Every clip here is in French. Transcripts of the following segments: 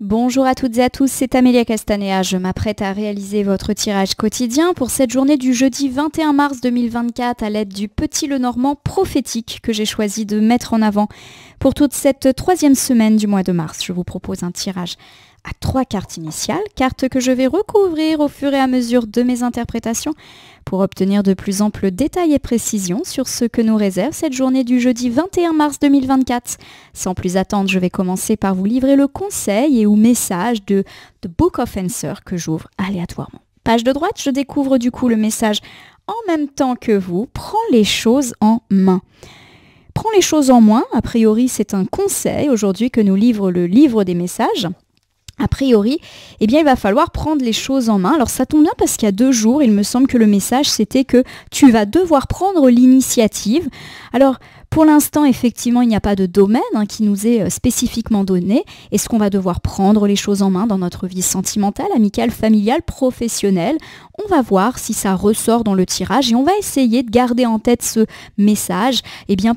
Bonjour à toutes et à tous, c'est Amélia Castanea. Je m'apprête à réaliser votre tirage quotidien pour cette journée du jeudi 21 mars 2024 à l'aide du Petit Lenormand prophétique que j'ai choisi de mettre en avant. Pour toute cette troisième semaine du mois de mars, je vous propose un tirage à 3 cartes initiales, cartes que je vais recouvrir au fur et à mesure de mes interprétations pour obtenir de plus amples détails et précisions sur ce que nous réserve cette journée du jeudi 21 mars 2024. Sans plus attendre, je vais commencer par vous livrer le conseil et ou message de The Book of Answer que j'ouvre aléatoirement. Page de droite, je découvre du coup le message en même temps que vous. Prends les choses en main. Prends les choses en main, a priori c'est un conseil aujourd'hui que nous livre le livre des messages. A priori, eh bien, il va falloir prendre les choses en main. Alors ça tombe bien parce qu'il y a 2 jours, il me semble que le message c'était que tu vas devoir prendre l'initiative. Alors pour l'instant, effectivement, il n'y a pas de domaine qui nous est spécifiquement donné. Est-ce qu'on va devoir prendre les choses en main dans notre vie sentimentale, amicale, familiale, professionnelle? On va voir si ça ressort dans le tirage et on va essayer de garder en tête ce message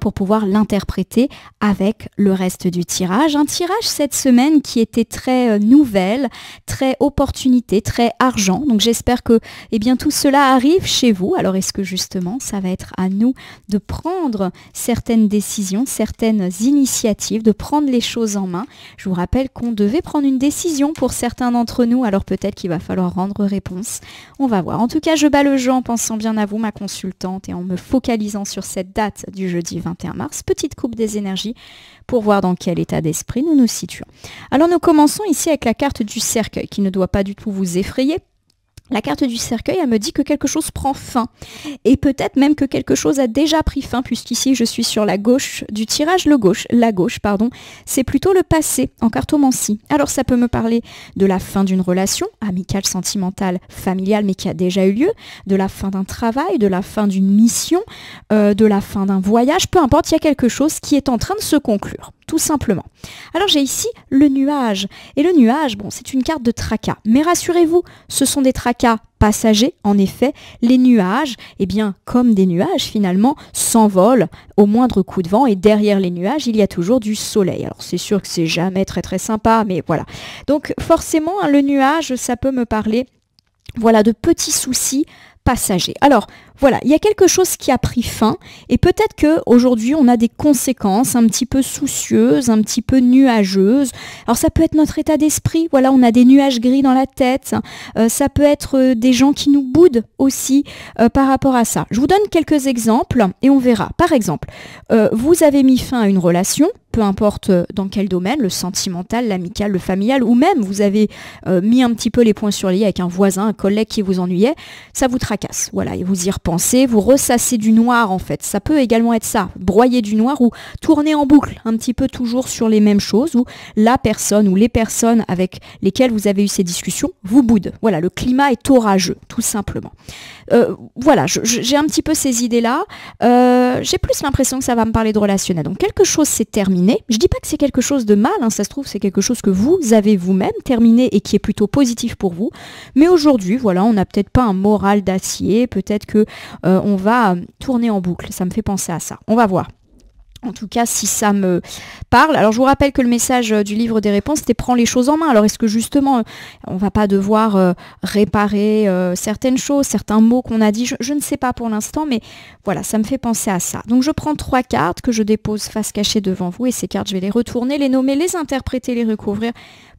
pour pouvoir l'interpréter avec le reste du tirage. Un tirage cette semaine qui était très nouvelle, très opportunité, très argent. Donc j'espère que tout cela arrive chez vous. Alors est-ce que justement ça va être à nous de prendre certaines décisions, certaines initiatives, de prendre les choses en main? Je vous rappelle qu'on devait prendre une décision pour certains d'entre nous, alors peut-être qu'il va falloir rendre réponse. On va voir. En tout cas, je bats le jeu en pensant bien à vous, ma consultante, et en me focalisant sur cette date du jeudi 21 mars. Petite coupe des énergies pour voir dans quel état d'esprit nous nous situons. Alors nous commençons ici avec la carte du cercueil qui ne doit pas du tout vous effrayer. La carte du cercueil, elle me dit que quelque chose prend fin et peut-être même que quelque chose a déjà pris fin puisqu'ici je suis sur la gauche du tirage, la gauche, c'est plutôt le passé en cartomancie. Alors ça peut me parler de la fin d'une relation amicale, sentimentale, familiale mais qui a déjà eu lieu, de la fin d'un travail, de la fin d'une mission, de la fin d'un voyage, peu importe, il y a quelque chose qui est en train de se conclure. Tout simplement. Alors j'ai ici le nuage. Et le nuage, c'est une carte de tracas. Mais rassurez-vous, ce sont des tracas passagers. En effet, les nuages, comme des nuages finalement, s'envolent au moindre coup de vent. Et derrière les nuages, il y a toujours du soleil. Alors c'est sûr que c'est jamais très très sympa, mais voilà. Donc forcément, le nuage, ça peut me parler de petits soucis passager. Alors voilà, il y a quelque chose qui a pris fin et peut-être qu'aujourd'hui on a des conséquences un petit peu soucieuses, un petit peu nuageuses. Alors ça peut être notre état d'esprit, on a des nuages gris dans la tête, ça peut être des gens qui nous boudent aussi par rapport à ça. Je vous donne quelques exemples et on verra. Par exemple, vous avez mis fin à une relation, peu importe dans quel domaine, le sentimental, l'amical, le familial, ou même vous avez mis un petit peu les points sur les i avec un voisin, un collègue qui vous ennuyait, ça vous tracasse. Voilà, et vous y repensez, vous ressassez du noir en fait. Ça peut également être ça, broyer du noir ou tourner en boucle, un petit peu toujours sur les mêmes choses, où la personne ou les personnes avec lesquelles vous avez eu ces discussions vous boudent. Voilà, le climat est orageux, tout simplement. Voilà, j'ai un petit peu ces idées-là. J'ai plus l'impression que ça va me parler de relationnel. Donc quelque chose s'est terminé. Je dis pas que c'est quelque chose de mal, ça se trouve c'est quelque chose que vous avez vous-même terminé et qui est plutôt positif pour vous. Mais aujourd'hui, on n'a peut-être pas un moral d'acier, peut-être que on va tourner en boucle. Ça me fait penser à ça. On va voir. En tout cas, si ça me parle. Alors, je vous rappelle que le message du livre des réponses, c'était « Prends les choses en main ». Alors, est-ce que justement, on va pas devoir réparer certaines choses, certains mots qu'on a dit? Je ne sais pas pour l'instant, mais voilà, ça me fait penser à ça. Donc, je prends 3 cartes que je dépose face cachée devant vous. Et ces cartes, je vais les retourner, les nommer, les interpréter, les recouvrir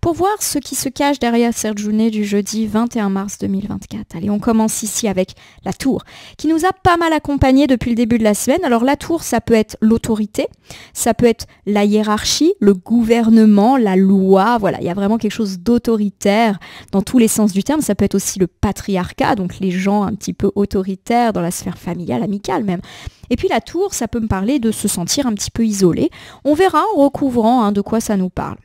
pour voir ce qui se cache derrière cette journée du jeudi 21 mars 2024. Allez, on commence ici avec la tour, qui nous a pas mal accompagnés depuis le début de la semaine. Alors la tour, ça peut être l'autorité, ça peut être la hiérarchie, le gouvernement, la loi. Voilà, il y a vraiment quelque chose d'autoritaire dans tous les sens du terme. Ça peut être aussi le patriarcat, donc les gens un petit peu autoritaires dans la sphère familiale, amicale même. Et puis la tour, ça peut me parler de se sentir un petit peu isolé. On verra en recouvrant de quoi ça nous parle.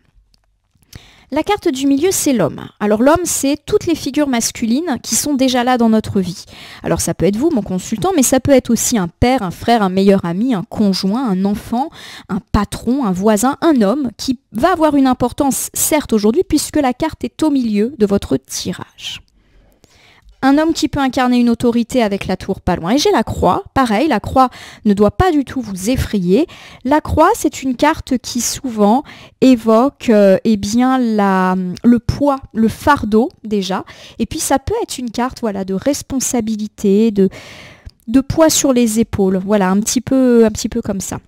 La carte du milieu, c'est l'homme. Alors l'homme, c'est toutes les figures masculines qui sont déjà là dans notre vie. Alors ça peut être vous, mon consultant, mais ça peut être aussi un père, un frère, un meilleur ami, un conjoint, un enfant, un patron, un voisin, un homme qui va avoir une importance, certes aujourd'hui, puisque la carte est au milieu de votre tirage. Un homme qui peut incarner une autorité avec la tour pas loin. Et j'ai la croix, pareil, la croix ne doit pas du tout vous effrayer. La croix, c'est une carte qui souvent évoque eh bien le poids, le fardeau déjà. Et puis ça peut être une carte voilà, de responsabilité, de poids sur les épaules. Voilà, un petit peu comme ça.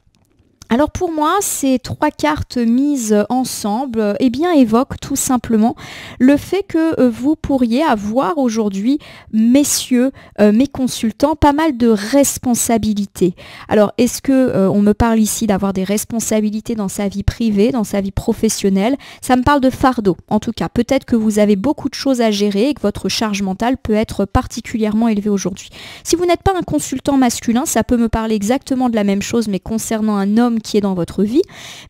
Alors pour moi, ces 3 cartes mises ensemble eh bien, évoquent tout simplement le fait que vous pourriez avoir aujourd'hui, messieurs, mes consultants, pas mal de responsabilités. Alors est-ce que on me parle ici d'avoir des responsabilités dans sa vie privée, dans sa vie professionnelle? Ça me parle de fardeau. En tout cas, peut-être que vous avez beaucoup de choses à gérer et que votre charge mentale peut être particulièrement élevée aujourd'hui. Si vous n'êtes pas un consultant masculin, ça peut me parler exactement de la même chose, mais concernant un homme qui est dans votre vie,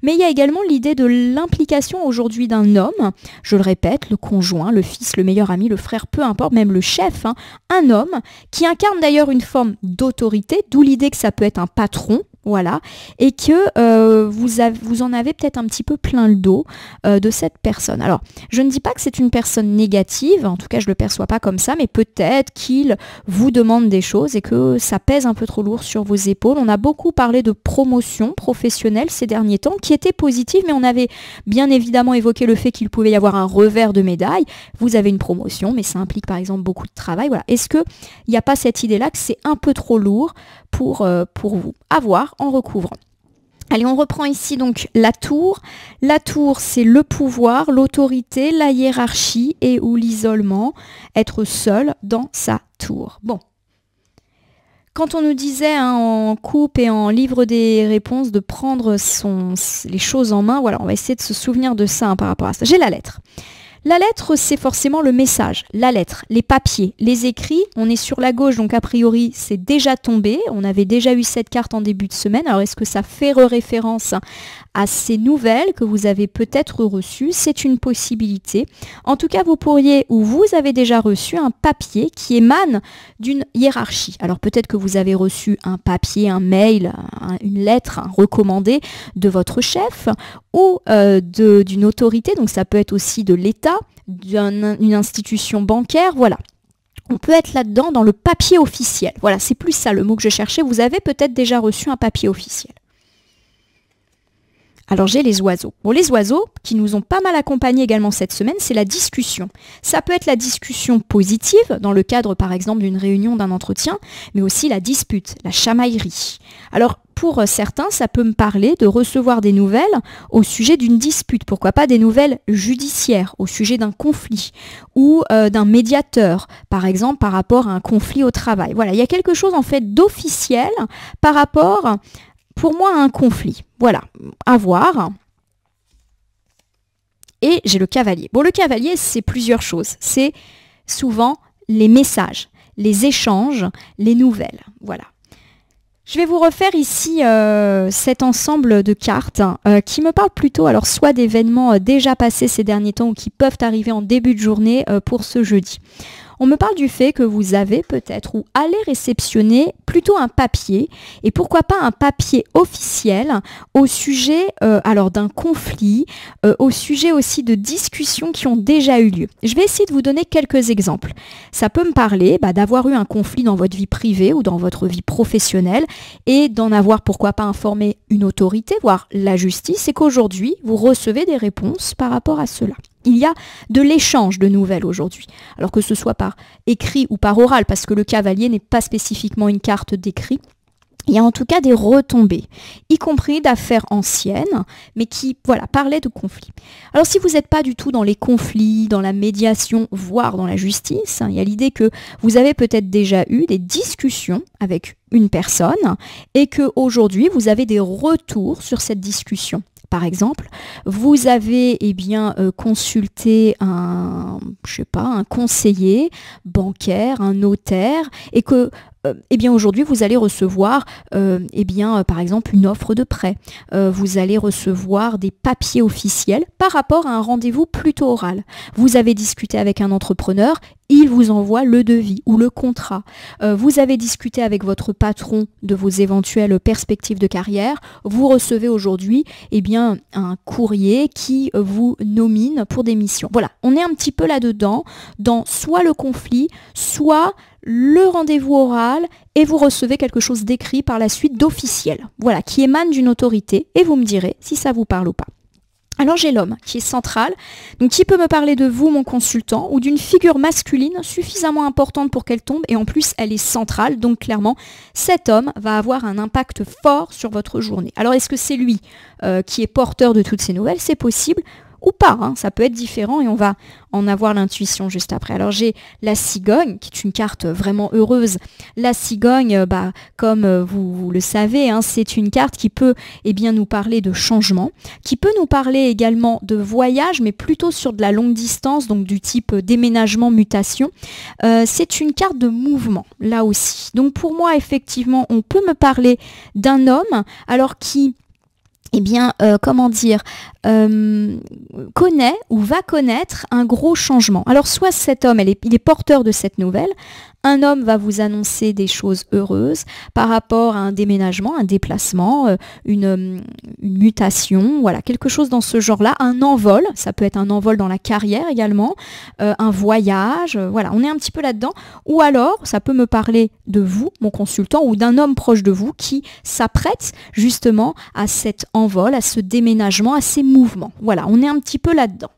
mais il y a également l'idée de l'implication aujourd'hui d'un homme, je le répète, le conjoint, le fils, le meilleur ami, le frère, peu importe, même le chef, hein, un homme qui incarne d'ailleurs une forme d'autorité, d'où l'idée que ça peut être un patron, voilà, et que vous en avez peut-être un petit peu plein le dos de cette personne. Alors, je ne dis pas que c'est une personne négative, en tout cas je ne le perçois pas comme ça, mais peut-être qu'il vous demande des choses et que ça pèse un peu trop lourd sur vos épaules. On a beaucoup parlé de promotion professionnelle ces derniers temps, qui était positive, mais on avait bien évidemment évoqué le fait qu'il pouvait y avoir un revers de médaille. Vous avez une promotion, mais ça implique par exemple beaucoup de travail. Voilà. Est-ce qu'il n'y a pas cette idée-là que c'est un peu trop lourd pour vous? À voir en recouvrant. Allez, on reprend ici donc la tour. La tour, c'est le pouvoir, l'autorité, la hiérarchie et ou l'isolement, être seul dans sa tour. Bon. Quand on nous disait hein, en coupe et en livre des réponses de prendre les choses en main, voilà, on va essayer de se souvenir de ça hein, par rapport à ça. J'ai la lettre. La lettre, c'est forcément le message, la lettre, les papiers, les écrits. On est sur la gauche, donc a priori, c'est déjà tombé. On avait déjà eu cette carte en début de semaine. Alors, est-ce que ça fait référence à ces nouvelles que vous avez peut-être reçues? C'est une possibilité. En tout cas, vous pourriez, ou vous avez déjà reçu un papier qui émane d'une hiérarchie. Alors, peut-être que vous avez reçu un papier, un mail, une lettre recommandée de votre chef ou d'une autorité. Donc, ça peut être aussi de l'État, d'une institution bancaire, voilà. On peut être là-dedans dans le papier officiel. Voilà, c'est plus ça le mot que je cherchais. Vous avez peut-être déjà reçu un papier officiel. Alors j'ai les oiseaux. Bon, les oiseaux qui nous ont pas mal accompagnés également cette semaine, c'est la discussion. Ça peut être la discussion positive, dans le cadre par exemple d'une réunion, d'un entretien, mais aussi la dispute, la chamaillerie. Alors pour certains, ça peut me parler de recevoir des nouvelles au sujet d'une dispute, pourquoi pas des nouvelles judiciaires, au sujet d'un conflit ou d'un médiateur, par exemple par rapport à un conflit au travail. Voilà, il y a quelque chose en fait d'officiel par rapport, pour moi, à un conflit. Voilà, à voir. Et j'ai le cavalier. Bon, le cavalier, c'est plusieurs choses. C'est souvent les messages, les échanges, les nouvelles. Voilà. Je vais vous refaire ici cet ensemble de cartes qui me parlent plutôt alors soit d'événements déjà passés ces derniers temps ou qui peuvent arriver en début de journée pour ce jeudi. On me parle du fait que vous avez peut-être ou allez réceptionner plutôt un papier et pourquoi pas un papier officiel au sujet alors d'un conflit, au sujet aussi de discussions qui ont déjà eu lieu. Je vais essayer de vous donner quelques exemples. Ça peut me parler d'avoir eu un conflit dans votre vie privée ou dans votre vie professionnelle et d'en avoir pourquoi pas informé une autorité, voire la justice, et qu'aujourd'hui vous recevez des réponses par rapport à cela. Il y a de l'échange de nouvelles aujourd'hui, alors que ce soit par écrit ou par oral, parce que le cavalier n'est pas spécifiquement une carte d'écrit. Il y a en tout cas des retombées, y compris d'affaires anciennes, mais qui, voilà, parlaient de conflits. Alors si vous n'êtes pas du tout dans les conflits, dans la médiation, voire dans la justice, il y a l'idée que vous avez peut-être déjà eu des discussions avec une personne et qu'aujourd'hui vous avez des retours sur cette discussion. Par exemple, vous avez consulté un conseiller bancaire, un notaire, et que aujourd'hui vous allez recevoir par exemple une offre de prêt. Vous allez recevoir des papiers officiels par rapport à un rendez-vous plutôt oral. Vous avez discuté avec un entrepreneur il vous envoie le devis ou le contrat. Vous avez discuté avec votre patron de vos éventuelles perspectives de carrière. Vous recevez aujourd'hui un courrier qui vous nomine pour des missions. Voilà, on est un petit peu là-dedans, dans soit le conflit, soit le rendez-vous oral, et vous recevez quelque chose d'écrit par la suite d'officiel. Voilà, qui émane d'une autorité, et vous me direz si ça vous parle ou pas. Alors j'ai l'homme qui est central, donc qui peut me parler de vous, mon consultant, ou d'une figure masculine suffisamment importante pour qu'elle tombe, et en plus elle est centrale, donc clairement cet homme va avoir un impact fort sur votre journée. Alors est-ce que c'est lui qui est porteur de toutes ces nouvelles? C'est possible, ou pas, hein, ça peut être différent et on va en avoir l'intuition juste après. Alors j'ai la cigogne, qui est une carte vraiment heureuse. La cigogne, comme vous le savez, hein, c'est une carte qui peut nous parler de changement, qui peut nous parler également de voyage, mais plutôt sur de la longue distance, donc du type déménagement, mutation. C'est une carte de mouvement, là aussi. Donc pour moi, effectivement, on peut me parler d'un homme, alors qui connaît ou va connaître un gros changement. Alors soit cet homme, il est porteur de cette nouvelle, un homme va vous annoncer des choses heureuses par rapport à un déménagement, un déplacement, une mutation, voilà, quelque chose dans ce genre-là, un envol, ça peut être un envol dans la carrière également, un voyage, voilà, on est un petit peu là-dedans, ou alors ça peut me parler de vous, mon consultant, ou d'un homme proche de vous qui s'apprête justement à cet envol, à ce déménagement, à ces mouvements. Voilà, on est un petit peu là-dedans.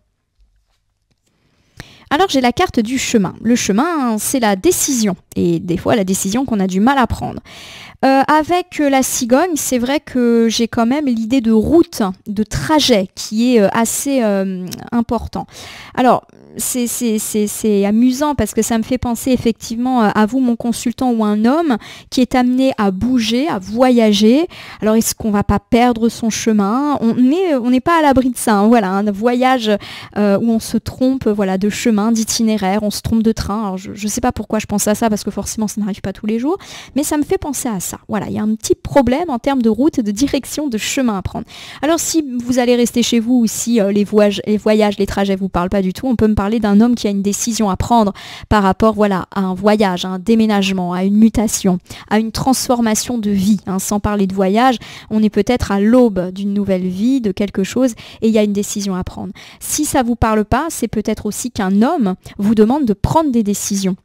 Alors j'ai la carte du chemin. Le chemin, c'est la décision. Et des fois, la décision qu'on a du mal à prendre. Avec la cigogne, c'est vrai que j'ai quand même l'idée de route, de trajet, qui est assez important. Alors, c'est amusant parce que ça me fait penser effectivement à vous, mon consultant, ou un homme qui est amené à bouger, à voyager. Alors, est-ce qu'on va pas perdre son chemin? On n'est pas à l'abri de ça. Hein, voilà, un voyage où on se trompe, voilà, de chemin, d'itinéraire, on se trompe de train. Alors, je ne sais pas pourquoi je pense à ça parce que forcément, ça n'arrive pas tous les jours, mais ça me fait penser à ça. Voilà, il y a un petit problème en termes de route, de direction, de chemin à prendre. Alors, si vous allez rester chez vous ou si les voyages, les trajets vous parlent pas du tout, on peut me parler d'un homme qui a une décision à prendre par rapport, voilà, à un voyage, à un déménagement, à une mutation, à une transformation de vie. Hein, sans parler de voyage, on est peut-être à l'aube d'une nouvelle vie, de quelque chose, et il y a une décision à prendre. Si ça vous parle pas, c'est peut-être aussi qu'un homme vous demande de prendre des décisions.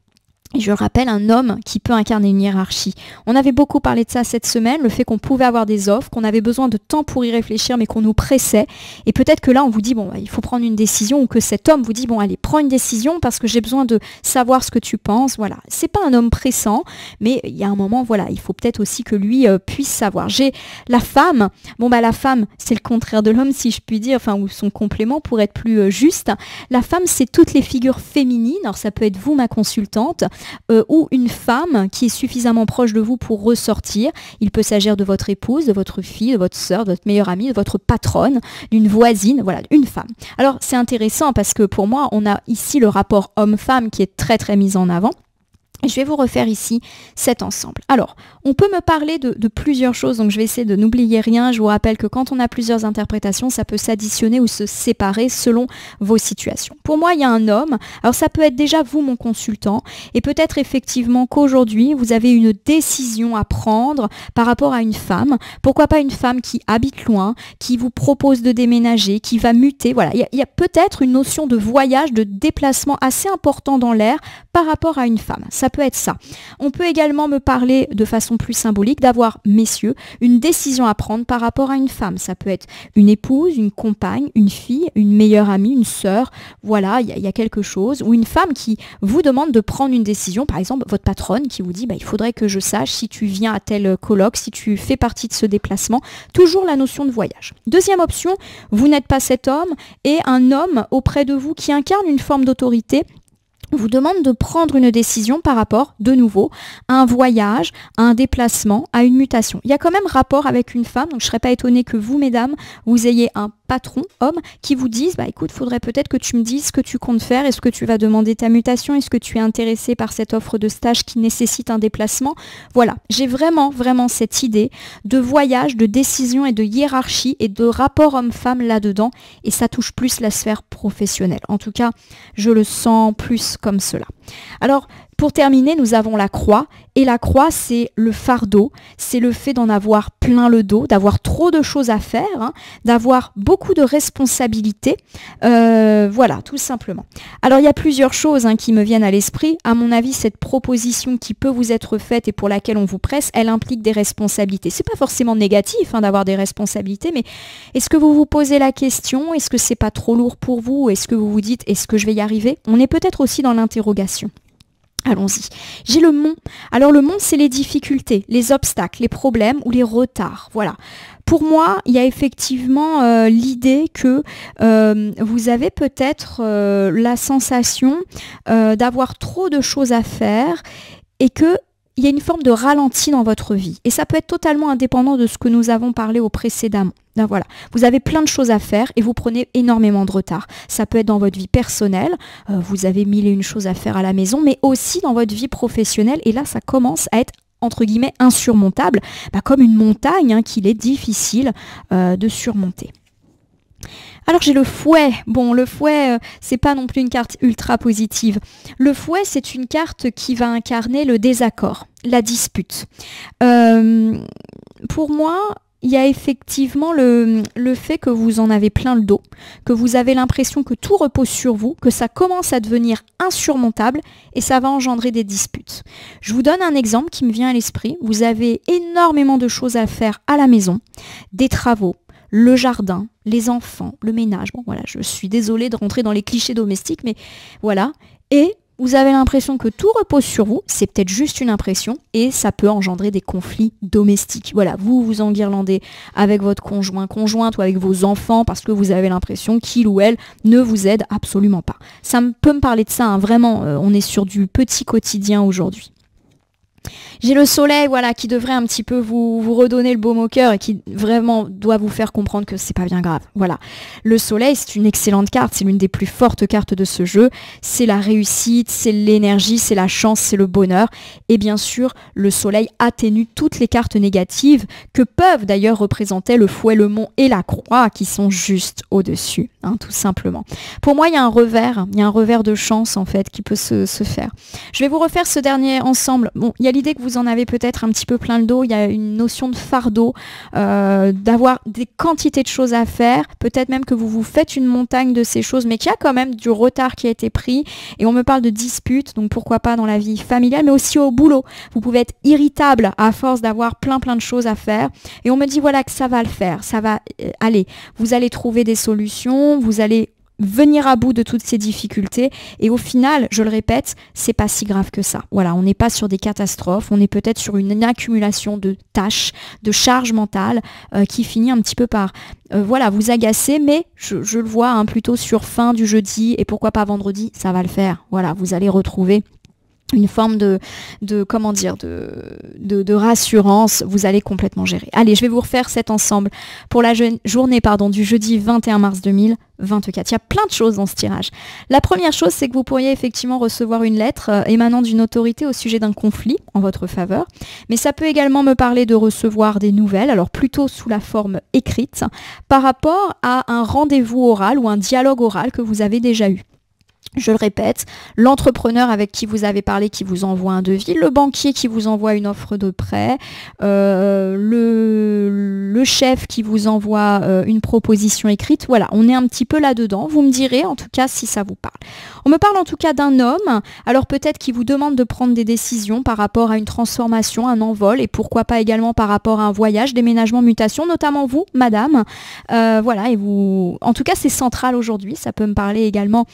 Et je rappelle, un homme qui peut incarner une hiérarchie. On avait beaucoup parlé de ça cette semaine, le fait qu'on pouvait avoir des offres, qu'on avait besoin de temps pour y réfléchir, mais qu'on nous pressait. Et peut-être que là, on vous dit, bon, il faut prendre une décision, ou que cet homme vous dit, bon, allez, prends une décision parce que j'ai besoin de savoir ce que tu penses. Voilà. C'est pas un homme pressant, mais il y a un moment, voilà, il faut peut-être aussi que lui puisse savoir. J'ai la femme. Bon, la femme, c'est le contraire de l'homme, si je puis dire, enfin, ou son complément pour être plus juste. La femme, c'est toutes les figures féminines. Alors, ça peut être vous, ma consultante, ou une femme qui est suffisamment proche de vous pour ressortir. Il peut s'agir de votre épouse, de votre fille, de votre sœur, de votre meilleure amie, de votre patronne, d'une voisine, voilà, une femme. Alors c'est intéressant parce que pour moi, on a ici le rapport homme-femme qui est très très mis en avant. Je vais vous refaire ici cet ensemble. Alors, on peut me parler de plusieurs choses, donc je vais essayer de n'oublier rien. Je vous rappelle que quand on a plusieurs interprétations, ça peut s'additionner ou se séparer selon vos situations. Pour moi, il y a un homme. Alors, ça peut être déjà vous, mon consultant, et peut-être effectivement qu'aujourd'hui, vous avez une décision à prendre par rapport à une femme. Pourquoi pas une femme qui habite loin, qui vous propose de déménager, qui va muter. Voilà, il y a peut-être une notion de voyage, de déplacement assez important dans l'air par rapport à une femme. Ça peut être ça. On peut également me parler de façon plus symbolique d'avoir, messieurs, une décision à prendre par rapport à une femme. Ça peut être une épouse, une compagne, une fille, une meilleure amie, une sœur. Voilà, il y a quelque chose. Ou une femme qui vous demande de prendre une décision. Par exemple, votre patronne qui vous dit il faudrait que je sache si tu viens à tel colloque, si tu fais partie de ce déplacement. Toujours la notion de voyage. Deuxième option, vous n'êtes pas cet homme et un homme auprès de vous qui incarne une forme d'autorité vous demande de prendre une décision par rapport, de nouveau, à un voyage, à un déplacement, à une mutation. Il y a quand même rapport avec une femme, donc je ne serais pas étonnée que vous, mesdames, vous ayez un patron, homme, qui vous disent, bah écoute, faudrait peut-être que tu me dises ce que tu comptes faire, est-ce que tu vas demander ta mutation, est-ce que tu es intéressé par cette offre de stage qui nécessite un déplacement. Voilà, j'ai vraiment cette idée de voyage, de décision et de hiérarchie et de rapport homme-femme là-dedans, et ça touche plus la sphère professionnelle. En tout cas, je le sens plus comme cela. Alors, pour terminer, nous avons la croix. Et la croix, c'est le fardeau, c'est le fait d'en avoir plein le dos, d'avoir trop de choses à faire, hein, d'avoir beaucoup de responsabilités. Voilà, tout simplement. Alors, il y a plusieurs choses qui me viennent à l'esprit. À mon avis, cette proposition qui peut vous être faite et pour laquelle on vous presse, elle implique des responsabilités. C'est pas forcément négatif d'avoir des responsabilités, mais est-ce que vous vous posez la question? Est-ce que c'est pas trop lourd pour vous? Est-ce que vous vous dites, est-ce que je vais y arriver? On est peut-être aussi dans l'interrogation. Allons-y. J'ai le mont. Alors le mont, c'est les difficultés, les obstacles, les problèmes ou les retards. Voilà. Pour moi, il y a effectivement l'idée que vous avez peut-être la sensation d'avoir trop de choses à faire et que il y a une forme de ralenti dans votre vie. Et ça peut être totalement indépendant de ce que nous avons parlé précédemment. Ben voilà. Vous avez plein de choses à faire et vous prenez énormément de retard. Ça peut être dans votre vie personnelle, vous avez mille et une choses à faire à la maison, mais aussi dans votre vie professionnelle. Et là, ça commence à être entre guillemets insurmontable, comme une montagne qu'il est difficile de surmonter. Alors j'ai le fouet. Bon, le fouet, c'est pas non plus une carte ultra positive. Le fouet, c'est une carte qui va incarner le désaccord, la dispute. Pour moi, il y a effectivement le fait que vous en avez plein le dos, que vous avez l'impression que tout repose sur vous, que ça commence à devenir insurmontable et ça va engendrer des disputes. Je vous donne un exemple qui me vient à l'esprit. Vous avez énormément de choses à faire à la maison, des travaux, le jardin, les enfants, le ménage. Bon voilà, je suis désolée de rentrer dans les clichés domestiques, mais voilà. Et vous avez l'impression que tout repose sur vous, c'est peut-être juste une impression, et ça peut engendrer des conflits domestiques. Voilà, vous vous enguirlandez avec votre conjointe ou avec vos enfants parce que vous avez l'impression qu'il ou elle ne vous aide absolument pas. Ça peut me parler de ça, vraiment, on est sur du petit quotidien aujourd'hui. J'ai le soleil, voilà, qui devrait un petit peu vous redonner le baume au cœur et qui vraiment doit vous faire comprendre que c'est pas bien grave. Voilà. Le soleil, c'est une excellente carte, c'est l'une des plus fortes cartes de ce jeu. C'est la réussite, c'est l'énergie, c'est la chance, c'est le bonheur. Et bien sûr, le soleil atténue toutes les cartes négatives que peuvent d'ailleurs représenter le fouet, le mont et la croix qui sont juste au-dessus, tout simplement. Pour moi, il y a un revers de chance en fait qui peut se faire. Je vais vous refaire ce dernier ensemble. Bon, il y a l'idée que vous en avez peut-être un petit peu plein le dos, il y a une notion de fardeau, d'avoir des quantités de choses à faire, peut-être même que vous vous faites une montagne de ces choses, mais qu'il y a quand même du retard qui a été pris, et on me parle de disputes, donc pourquoi pas dans la vie familiale, mais aussi au boulot. Vous pouvez être irritable à force d'avoir plein de choses à faire, et on me dit voilà que ça va le faire, ça va aller. Vous allez trouver des solutions, vous allez venir à bout de toutes ces difficultés et au final, je le répète, c'est pas si grave que ça. Voilà, on n'est pas sur des catastrophes, on est peut-être sur une accumulation de tâches, de charges mentales qui finit un petit peu par voilà, vous agacer, mais je le vois plutôt sur fin du jeudi et pourquoi pas vendredi, ça va le faire. Voilà, vous allez retrouver une forme de rassurance, vous allez complètement gérer. Allez, je vais vous refaire cet ensemble pour la journée du jeudi 21 mars 2024. Il y a plein de choses dans ce tirage. La première chose, c'est que vous pourriez effectivement recevoir une lettre émanant d'une autorité au sujet d'un conflit en votre faveur, mais ça peut également me parler de recevoir des nouvelles, alors plutôt sous la forme écrite, par rapport à un rendez-vous oral ou un dialogue oral que vous avez déjà eu. Je le répète, l'entrepreneur avec qui vous avez parlé qui vous envoie un devis, le banquier qui vous envoie une offre de prêt, le chef qui vous envoie une proposition écrite. Voilà, on est un petit peu là-dedans. Vous me direz en tout cas si ça vous parle. On me parle en tout cas d'un homme, alors peut-être qu'il vous demande de prendre des décisions par rapport à une transformation, un envol et pourquoi pas également par rapport à un voyage, déménagement, mutation, notamment vous, madame. Voilà, et vous, en tout cas c'est central aujourd'hui. Ça peut me parler également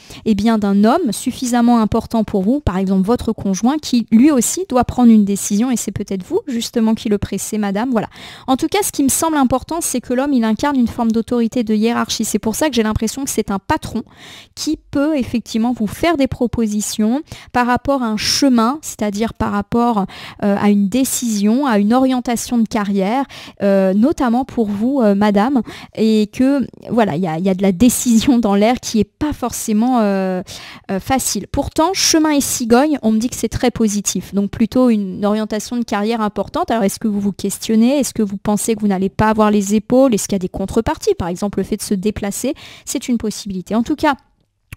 d'un homme suffisamment important pour vous, par exemple votre conjoint, qui lui aussi doit prendre une décision et c'est peut-être vous justement qui le pressez, madame. Voilà. En tout cas, ce qui me semble important, c'est que l'homme, il incarne une forme d'autorité, de hiérarchie. C'est pour ça que j'ai l'impression que c'est un patron qui peut effectivement vous faire des propositions par rapport à un chemin, c'est-à-dire par rapport à une décision, à une orientation de carrière, notamment pour vous, madame, et que voilà, il y a de la décision dans l'air qui n'est pas forcément facile. Pourtant, chemin et cigogne, on me dit que c'est très positif, donc plutôt une orientation de carrière importante. Alors est-ce que vous vous questionnez? Est-ce que vous pensez que vous n'allez pas avoir les épaules? Est-ce qu'il y a des contreparties? Par exemple, le fait de se déplacer, c'est une possibilité. En tout cas,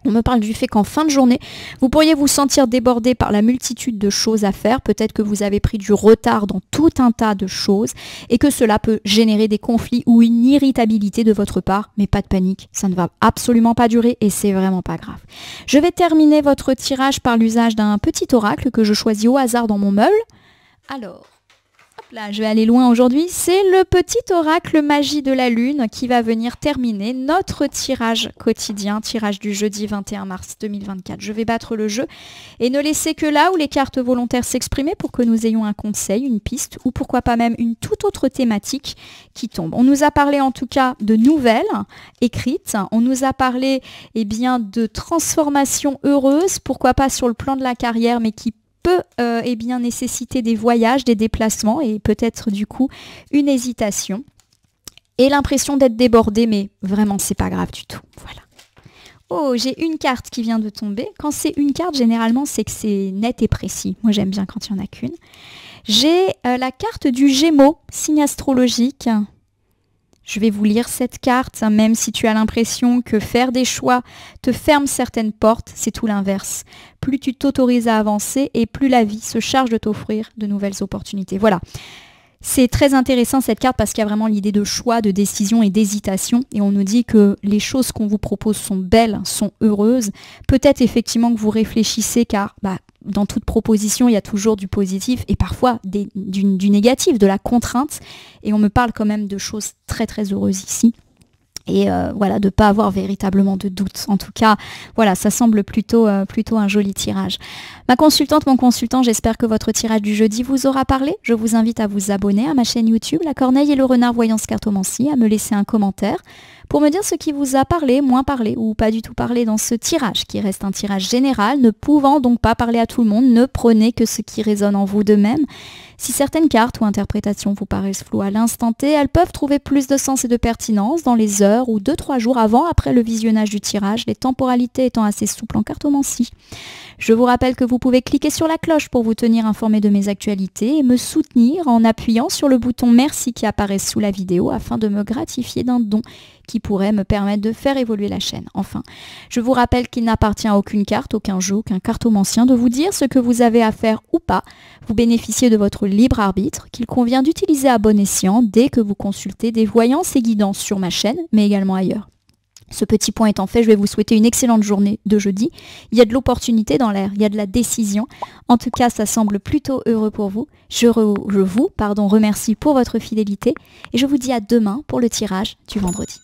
on me parle du fait qu'en fin de journée, vous pourriez vous sentir débordé par la multitude de choses à faire. Peut-être que vous avez pris du retard dans tout un tas de choses et que cela peut générer des conflits ou une irritabilité de votre part. Mais pas de panique, ça ne va absolument pas durer et c'est vraiment pas grave. Je vais terminer votre tirage par l'usage d'un petit oracle que je choisis au hasard dans mon meuble. Alors... là, je vais aller loin aujourd'hui. C'est le petit oracle magie de la lune qui va venir terminer notre tirage quotidien, tirage du jeudi 21 mars 2024. Je vais battre le jeu et ne laisser que là où les cartes volontaires s'exprimer pour que nous ayons un conseil, une piste ou pourquoi pas même une toute autre thématique qui tombe. On nous a parlé en tout cas de nouvelles écrites. On nous a parlé de transformations heureuses, pourquoi pas sur le plan de la carrière, mais qui peut nécessiter des voyages, des déplacements et peut-être du coup une hésitation et l'impression d'être débordé, mais vraiment c'est pas grave du tout. Voilà. Oh, j'ai une carte qui vient de tomber. Quand c'est une carte, généralement c'est que c'est net et précis. Moi j'aime bien quand il n'y en a qu'une. J'ai la carte du Gémeaux, signe astrologique. Je vais vous lire cette carte, même si tu as l'impression que faire des choix te ferme certaines portes, c'est tout l'inverse. Plus tu t'autorises à avancer et plus la vie se charge de t'offrir de nouvelles opportunités. Voilà. C'est très intéressant cette carte parce qu'il y a vraiment l'idée de choix, de décision et d'hésitation. Et on nous dit que les choses qu'on vous propose sont belles, sont heureuses. Peut-être effectivement que vous réfléchissez car dans toute proposition, il y a toujours du positif et parfois du négatif, de la contrainte. Et on me parle quand même de choses très très heureuses ici. Et de ne pas avoir véritablement de doute. En tout cas, voilà, ça semble plutôt un joli tirage. Ma consultante, mon consultant, j'espère que votre tirage du jeudi vous aura parlé. Je vous invite à vous abonner à ma chaîne YouTube, La Corneille et le Renard Voyance Cartomancie, à me laisser un commentaire pour me dire ce qui vous a parlé, moins parlé ou pas du tout parlé dans ce tirage, qui reste un tirage général, ne pouvant donc pas parler à tout le monde. Ne prenez que ce qui résonne en vous de même. Si certaines cartes ou interprétations vous paraissent floues à l'instant T, elles peuvent trouver plus de sens et de pertinence dans les heures ou 2-3 jours après le visionnage du tirage, les temporalités étant assez souples en cartomancie. Je vous rappelle que vous pouvez cliquer sur la cloche pour vous tenir informé de mes actualités et me soutenir en appuyant sur le bouton merci qui apparaît sous la vidéo afin de me gratifier d'un don qui pourrait me permettre de faire évoluer la chaîne. Enfin, je vous rappelle qu'il n'appartient à aucune carte, aucun jeu, aucun cartomancien de vous dire ce que vous avez à faire ou pas. Vous bénéficiez de votre libre arbitre qu'il convient d'utiliser à bon escient dès que vous consultez des voyances et guidances sur ma chaîne, mais également ailleurs. Ce petit point étant fait, je vais vous souhaiter une excellente journée de jeudi. Il y a de l'opportunité dans l'air, il y a de la décision. En tout cas, ça semble plutôt heureux pour vous. Je vous remercie pour votre fidélité et je vous dis à demain pour le tirage du vendredi.